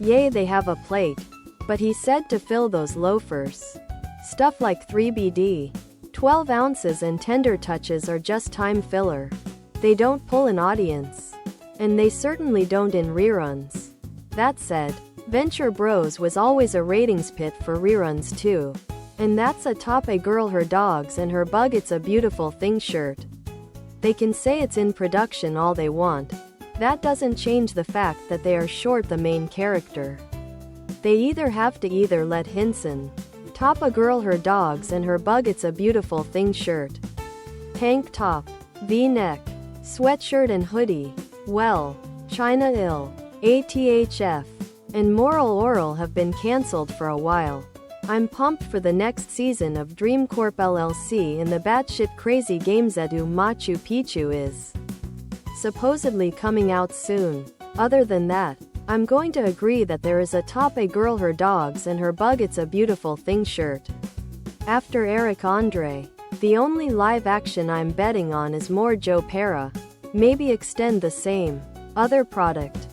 Yay, they have a plate. But he said to fill those loafers. Stuff like 3BD. 12 ounces and tender touches are just time filler. They don't pull an audience. And they certainly don't in reruns. That said, Venture Bros was always a ratings pit for reruns too. And that's a top A girl her dogs and her bug it's a beautiful thing shirt. They can say it's in production all they want. That doesn't change the fact that they are short the main character. They either have to let Hinson. Top A girl her dogs and her bug it's a beautiful thing shirt. Tank top, V-neck, sweatshirt and hoodie. Well, China Ill, ATHF, and Moral Oral have been cancelled for a while. I'm pumped for the next season of Dream Corp LLC, and the batshit crazy Gamezedu Machu Picchu is supposedly coming out soon. Other than that, I'm going to agree that there is a top A girl her dogs and her bug it's a beautiful thing shirt. After Eric Andre, the only live action I'm betting on is more Joe Pera. Maybe extend the same other product.